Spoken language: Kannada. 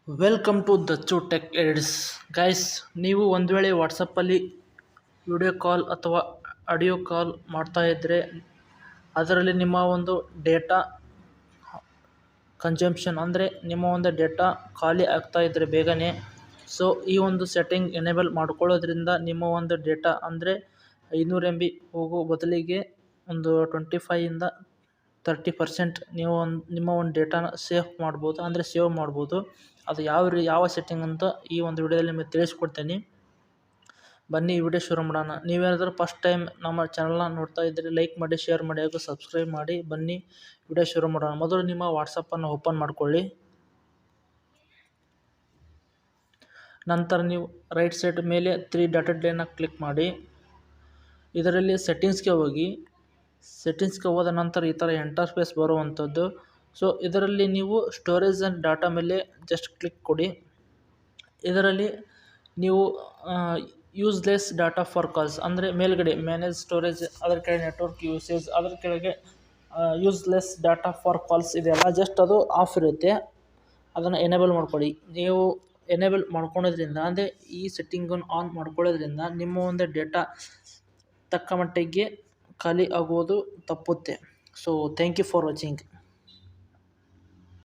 ವೆಲ್ಕಮ್ ಟು ದಚ್ಚು ಟೆಕ್ ಎಡ್ಸ್ ಗೈಸ್. ನೀವು ಒಂದು ವೇಳೆ ವಾಟ್ಸಪ್ಪಲ್ಲಿ ವಿಡಿಯೋ ಕಾಲ್ ಅಥವಾ ಆಡಿಯೋ ಕಾಲ್ ಮಾಡ್ತಾ ಇದ್ದರೆ ಅದರಲ್ಲಿ ನಿಮ್ಮ ಒಂದು ಡೇಟಾ ಕನ್ಸಂಪ್ಷನ್ ಅಂದರೆ ನಿಮ್ಮ ಒಂದು ಡೇಟಾ ಖಾಲಿ ಆಗ್ತಾ ಇದ್ದರೆ ಬೇಗನೆ, ಸೊ ಈ ಒಂದು ಸೆಟ್ಟಿಂಗ್ ಎನೇಬಲ್ ಮಾಡ್ಕೊಳ್ಳೋದ್ರಿಂದ ನಿಮ್ಮ ಒಂದು ಡೇಟಾ ಅಂದರೆ 500 MB ಹೋಗೋ ಬದಲಿಗೆ ಒಂದು 25ಇಂದ 30% ನೀವು ನಿಮ್ಮ ಒಂದು ಡೇಟಾನ ಸೇವ್ ಮಾಡ್ಬೋದು. ಅದು ಯಾವ ಸೆಟ್ಟಿಂಗ್ ಅಂತ ಈ ಒಂದು ವಿಡಿಯೋದಲ್ಲಿ ನಿಮಗೆ ತಿಳಿಸ್ಕೊಡ್ತೀನಿ. ಬನ್ನಿ ಈ ವಿಡಿಯೋ ಶುರು ಮಾಡೋಣ. ನೀವೇನಾದರೂ ಫಸ್ಟ್ ಟೈಮ್ ನಮ್ಮ ಚಾನಲ್ನ ನೋಡ್ತಾ ಇದ್ದರೆ ಲೈಕ್ ಮಾಡಿ, ಶೇರ್ ಮಾಡಿ ಹಾಗೂ ಸಬ್ಸ್ಕ್ರೈಬ್ ಮಾಡಿ. ಬನ್ನಿ ವಿಡಿಯೋ ಶುರು ಮಾಡೋಣ. ಮೊದಲು ನಿಮ್ಮ ವಾಟ್ಸಪ್ಪನ್ನು ಓಪನ್ ಮಾಡ್ಕೊಳ್ಳಿ. ನಂತರ ನೀವು ರೈಟ್ ಸೈಡ್ ಮೇಲೆ 3 ಡಾಟೆಡ್ ಲೈನ್ನ ಕ್ಲಿಕ್ ಮಾಡಿ. ಇದರಲ್ಲಿ ಸೆಟ್ಟಿಂಗ್ಸ್ಗೆ ಹೋದ ನಂತರ ಈ ಥರ ಇಂಟರ್ಫೇಸ್ ಬರುವಂಥದ್ದು. ಸೊ ಇದರಲ್ಲಿ ನೀವು ಸ್ಟೋರೇಜ್ ಆ್ಯಂಡ್ ಡಾಟಾ ಮೇಲೆ ಜಸ್ಟ್ ಕ್ಲಿಕ್ ಕೊಡಿ. ಇದರಲ್ಲಿ ನೀವು ಯೂಸ್ಲೆಸ್ ಡಾಟಾ ಫಾರ್ ಕಾಲ್ಸ್ ಅಂದರೆ ಮೇಲ್ಗಡೆ ಮ್ಯಾನೇಜ್ ಸ್ಟೋರೇಜ್, ಅದರ ಕೆಳಗೆ ನೆಟ್ವರ್ಕ್ ಯೂಸೇಜ್, ಅದರ ಕೆಳಗೆ ಯೂಸ್ಲೆಸ್ ಡಾಟಾ ಫಾರ್ ಕಾಲ್ಸ್ ಇದೆಯಲ್ಲ, ಜಸ್ಟ್ ಅದು ಆಫ್ ಇರುತ್ತೆ. ಅದನ್ನು ಎನೇಬಲ್ ಮಾಡ್ಕೊಳ್ಳಿ. ನೀವು ಎನೇಬಲ್ ಮಾಡ್ಕೊಳ್ಳೋದ್ರಿಂದ ಅಂದರೆ ಈ ಸೆಟ್ಟಿಂಗನ್ನು ಆನ್ ಮಾಡ್ಕೊಳ್ಳೋದ್ರಿಂದ ನಿಮ್ಮ ಒಂದು ಡೇಟಾ ತಕ್ಕ ಮಟ್ಟಿಗೆ ಖಾಲಿ ಆಗುವುದು ತಪ್ಪುತ್ತೆ. So thank you for watching.